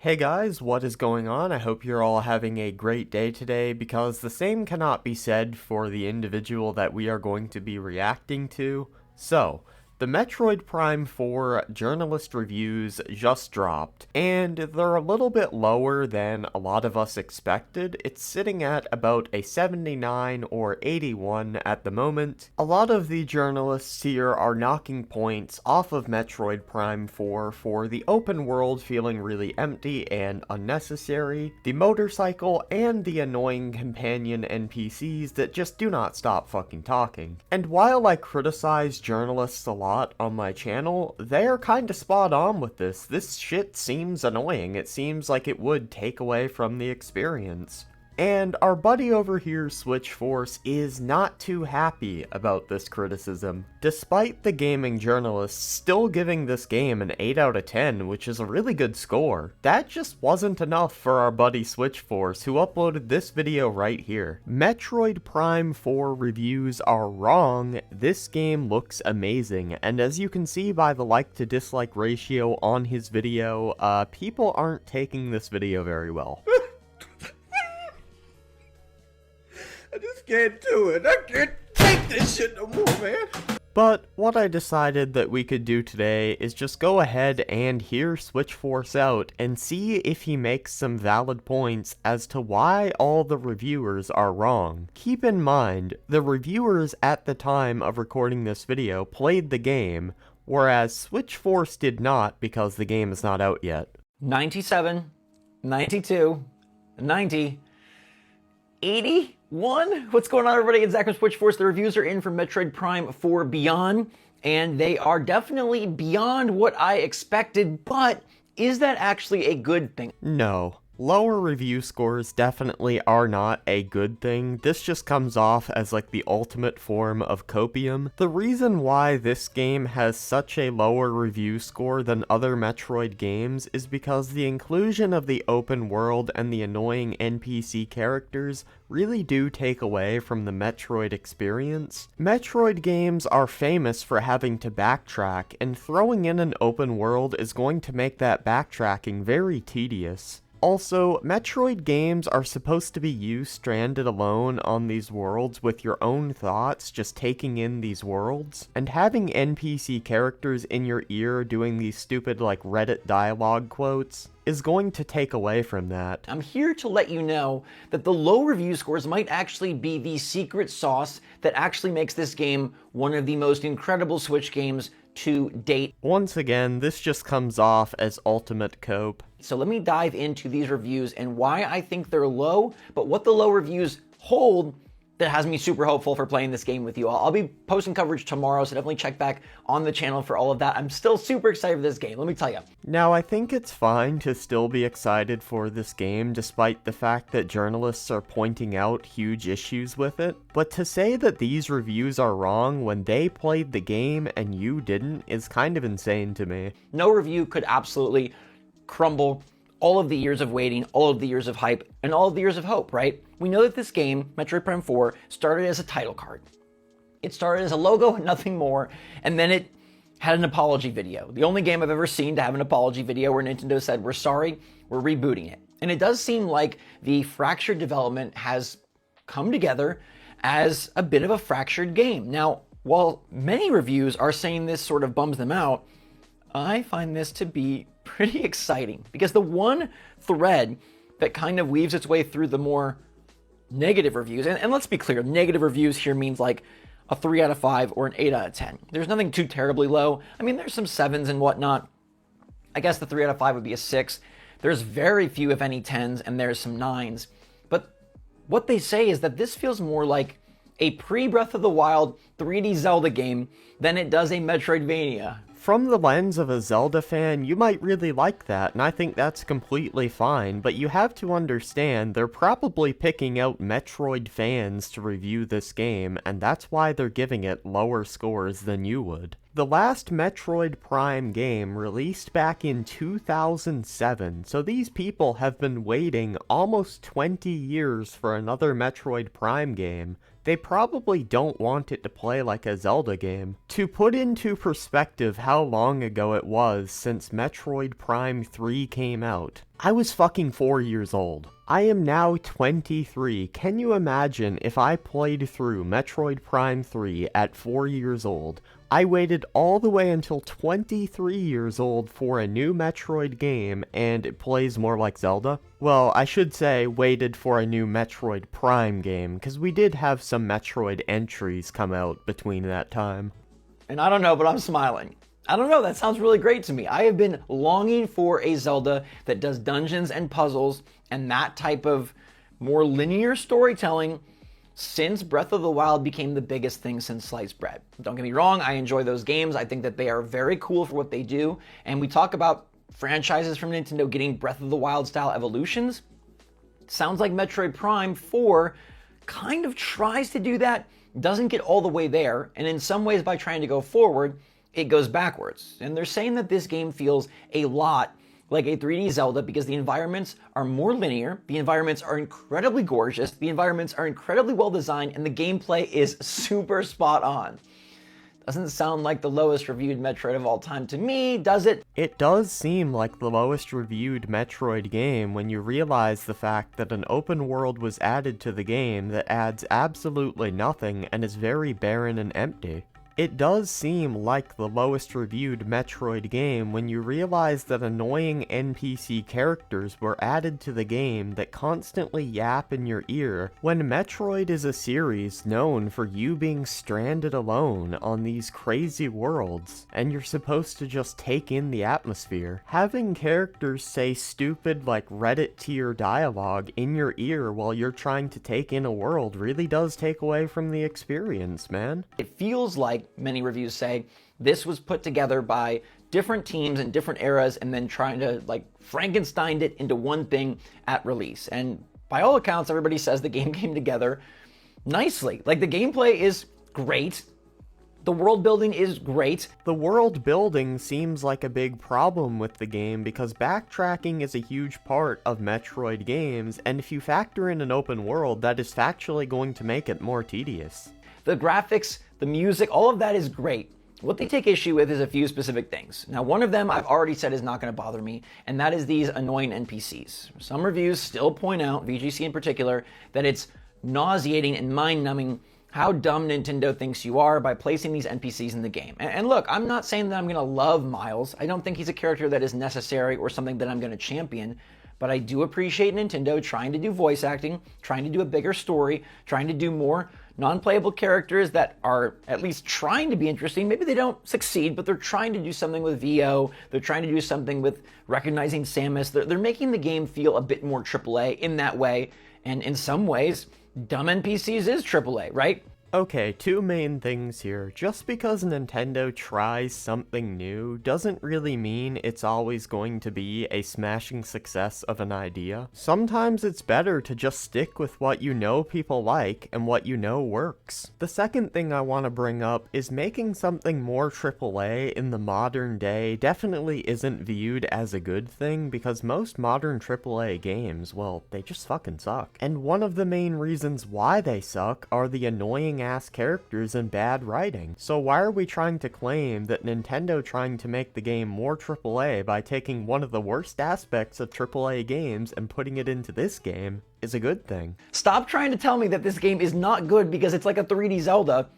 Hey guys, what is going on? I hope you're all having a great day today because the same cannot be said for the individual that we are going to be reacting to. So, the Metroid Prime 4 journalist reviews just dropped, and they're a little bit lower than a lot of us expected. It's sitting at about a 79 or 81 at the moment. A lot of the journalists here are knocking points off of Metroid Prime 4 for the open world feeling really empty and unnecessary, the motorcycle, and the annoying companion NPCs that just do not stop fucking talking. And while I criticize journalists a lot on my channel, they're kinda spot on with this. This shit seems annoying. It seems like it would take away from the experience. And our buddy over here, SwitchForce, is not too happy about this criticism, despite the gaming journalists still giving this game an 8 out of 10, which is a really good score. That just wasn't enough for our buddy SwitchForce, who uploaded this video right here. Metroid Prime 4 reviews are wrong. This game looks amazing, and as you can see by the like to dislike ratio on his video, people aren't taking this video very well. I just can't do it. I can't take this shit no more, man. But what I decided that we could do today is just go ahead and hear SwitchForce out and see if he makes some valid points as to why all the reviewers are wrong. Keep in mind, the reviewers at the time of recording this video played the game, whereas SwitchForce did not because the game is not out yet. 97, 92, 90, 81? What's going on, everybody? It's Zach from SwitchForce. The reviews are in for Metroid Prime 4 Beyond, and they are definitely beyond what I expected, but is that actually a good thing? No. Lower review scores definitely are not a good thing. This just comes off as like the ultimate form of copium. The reason why this game has such a lower review score than other Metroid games is because the inclusion of the open world and the annoying NPC characters really do take away from the Metroid experience. Metroid games are famous for having to backtrack, and throwing in an open world is going to make that backtracking very tedious. Also, Metroid games are supposed to be you stranded alone on these worlds with your own thoughts, just taking in these worlds, and having NPC characters in your ear doing these stupid like Reddit dialogue quotes is going to take away from that. I'm here to let you know that the low review scores might actually be the secret sauce that actually makes this game one of the most incredible Switch games to date. Once again, this just comes off as ultimate cope. So let me dive into these reviews and why I think they're low, but what the low reviews hold that has me super hopeful for playing this game with you all. I'll be posting coverage tomorrow, so definitely check back on the channel for all of that. I'm still super excited for this game, let me tell you. Now, I think it's fine to still be excited for this game, despite the fact that journalists are pointing out huge issues with it. But to say that these reviews are wrong when they played the game and you didn't is kind of insane to me. No review could absolutely crumble all of the years of waiting, all of the years of hype, and all of the years of hope, right? We know that this game, Metroid Prime 4, started as a title card. It started as a logo, nothing more, and then it had an apology video. The only game I've ever seen to have an apology video where Nintendo said, we're sorry, we're rebooting it. And it does seem like the fractured development has come together as a bit of a fractured game. Now, while many reviews are saying this sort of bums them out, I find this to be pretty exciting because the one thread that kind of weaves its way through the more negative reviews, and let's be clear, negative reviews here means like a 3 out of 5 or an 8 out of 10. There's nothing too terribly low. I mean, there's some 7s and whatnot. I guess the 3 out of 5 would be a 6. There's very few, if any, 10s, and there's some 9s. But what they say is that this feels more like a pre-Breath of the Wild 3D Zelda game than it does a Metroidvania. From the lens of a Zelda fan, you might really like that, and I think that's completely fine, but you have to understand they're probably picking out Metroid fans to review this game, and that's why they're giving it lower scores than you would. The last Metroid Prime game released back in 2007, so these people have been waiting almost 20 years for another Metroid Prime game. They probably don't want it to play like a Zelda game. To put into perspective how long ago it was since Metroid Prime 3 came out, I was fucking 4 years old. I am now 23. Can you imagine if I played through Metroid Prime 3 at 4 years old? I waited all the way until 23 years old for a new Metroid game, and it plays more like Zelda. Well, I should say waited for a new Metroid Prime game, because we did have some Metroid entries come out between that time. And I don't know, but I'm smiling. I don't know, that sounds really great to me. I have been longing for a Zelda that does dungeons and puzzles and that type of more linear storytelling since Breath of the Wild became the biggest thing since sliced bread. Don't get me wrong, I enjoy those games. I think that they are very cool for what they do. And we talk about franchises from Nintendo getting Breath of the Wild style evolutions. Sounds like Metroid Prime 4 kind of tries to do that, doesn't get all the way there, and in some ways by trying to go forward, it goes backwards. And they're saying that this game feels a lot like a 3D Zelda because the environments are more linear, the environments are incredibly gorgeous, the environments are incredibly well designed, and the gameplay is super spot on. Doesn't sound like the lowest reviewed Metroid of all time to me, does it? It does seem like the lowest reviewed Metroid game when you realize the fact that an open world was added to the game that adds absolutely nothing and is very barren and empty. It does seem like the lowest reviewed Metroid game when you realize that annoying NPC characters were added to the game that constantly yap in your ear, when Metroid is a series known for you being stranded alone on these crazy worlds, and you're supposed to just take in the atmosphere. Having characters say stupid like Reddit tier dialogue in your ear while you're trying to take in a world really does take away from the experience, man. It feels like, many reviews say, this was put together by different teams in different eras and then trying to like Frankenstein it into one thing at release. And by all accounts, everybody says the game came together nicely. Like the gameplay is great. The world building is great. The world building seems like a big problem with the game because backtracking is a huge part of Metroid games, and if you factor in an open world, that is factually going to make it more tedious. The graphics, the music, all of that is great. What they take issue with is a few specific things. Now, one of them I've already said is not going to bother me, and that is these annoying NPCs. Some reviews still point out, VGC in particular, that it's nauseating and mind-numbing how dumb Nintendo thinks you are by placing these NPCs in the game. And look, I'm not saying that I'm going to love Miles. I don't think he's a character that is necessary or something that I'm going to champion, but I do appreciate Nintendo trying to do voice acting, trying to do a bigger story, trying to do more non-playable characters that are at least trying to be interesting. Maybe they don't succeed, but they're trying to do something with VO. They're trying to do something with recognizing Samus. They're making the game feel a bit more AAA in that way. And in some ways, dumb NPCs is AAA, right? Okay, two main things here. Just because Nintendo tries something new doesn't really mean it's always going to be a smashing success of an idea. Sometimes it's better to just stick with what you know people like and what you know works. The second thing I want to bring up is making something more AAA in the modern day definitely isn't viewed as a good thing because most modern AAA games, well, they just fucking suck. And one of the main reasons why they suck are the annoying ass characters and bad writing. So why are we trying to claim that Nintendo trying to make the game more AAA by taking one of the worst aspects of AAA games and putting it into this game is a good thing? Stop trying to tell me that this game is not good because it's like a 3D Zelda,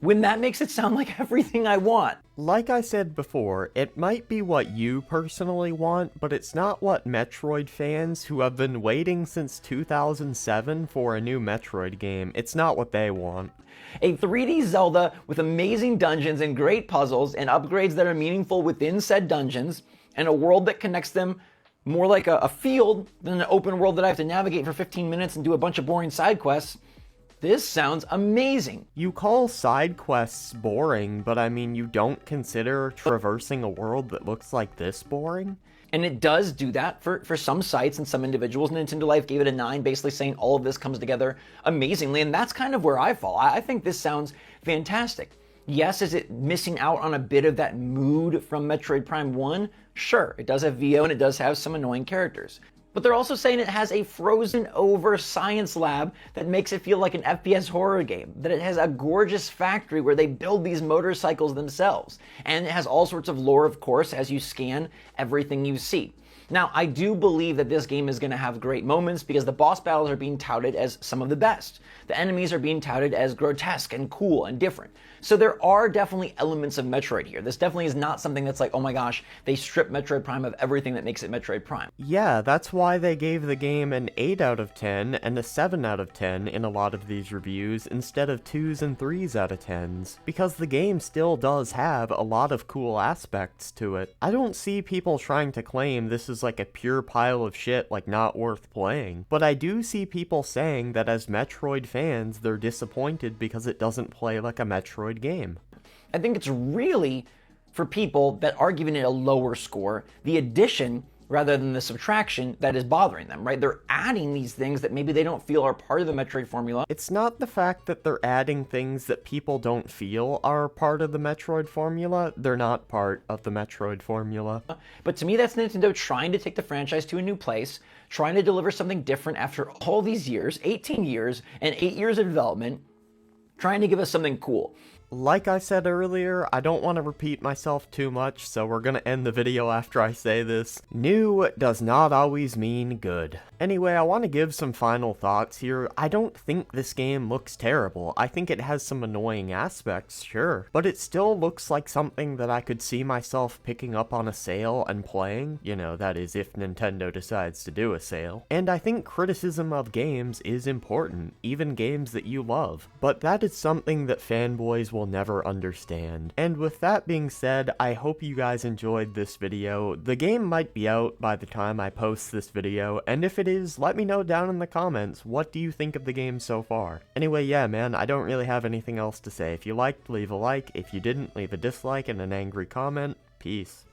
when that makes it sound like everything I want. Like I said before, it might be what you personally want, but it's not what Metroid fans who have been waiting since 2007 for a new Metroid game, it's not what they want. A 3D Zelda with amazing dungeons and great puzzles and upgrades that are meaningful within said dungeons, and a world that connects them more like a field than an open world that I have to navigate for 15 minutes and do a bunch of boring side quests. This sounds amazing. You call side quests boring, but I mean, you don't consider traversing a world that looks like this boring? And it does do that for some sites and some individuals. Nintendo Life gave it a 9, basically saying all of this comes together amazingly, and that's kind of where I fall. I think this sounds fantastic. Yes, is it missing out on a bit of that mood from Metroid Prime 1? Sure, it does have VO and it does have some annoying characters. But they're also saying it has a frozen over science lab that makes it feel like an FPS horror game, that it has a gorgeous factory where they build these motorcycles themselves, and it has all sorts of lore, of course, as you scan everything you see. Now, I do believe that this game is going to have great moments because the boss battles are being touted as some of the best. The enemies are being touted as grotesque and cool and different. So there are definitely elements of Metroid here. This definitely is not something that's like, oh my gosh, they stripped Metroid Prime of everything that makes it Metroid Prime. Yeah, that's why they gave the game an 8 out of 10 and a 7 out of 10 in a lot of these reviews instead of 2s and 3s out of 10s, because the game still does have a lot of cool aspects to it. I don't see people trying to claim this is like a pure pile of shit, like not worth playing, but I do see people saying that as Metroid fans, they're disappointed because it doesn't play like a Metroid game. I think it's really, for people that are giving it a lower score, the addition rather than the subtraction that is bothering them, right? They're adding these things that maybe they don't feel are part of the Metroid formula. It's not the fact that they're adding things that people don't feel are part of the Metroid formula. They're not part of the Metroid formula. But to me, that's Nintendo trying to take the franchise to a new place, trying to deliver something different after all these years, 18 years, and 8 years of development, trying to give us something cool. Like I said earlier, I don't want to repeat myself too much, so we're gonna end the video after I say this. New does not always mean good. Anyway, I want to give some final thoughts here. I don't think this game looks terrible. I think it has some annoying aspects, sure, but it still looks like something that I could see myself picking up on a sale and playing. You know, that is if Nintendo decides to do a sale. And I think criticism of games is important, even games that you love. But that is something that fanboys will never understand. And with that being said, I hope you guys enjoyed this video. The game might be out by the time I post this video, and if it is, let me know down in the comments, what do you think of the game so far? Anyway, yeah man, I don't really have anything else to say. If you liked, leave a like. If you didn't, leave a dislike and an angry comment. Peace.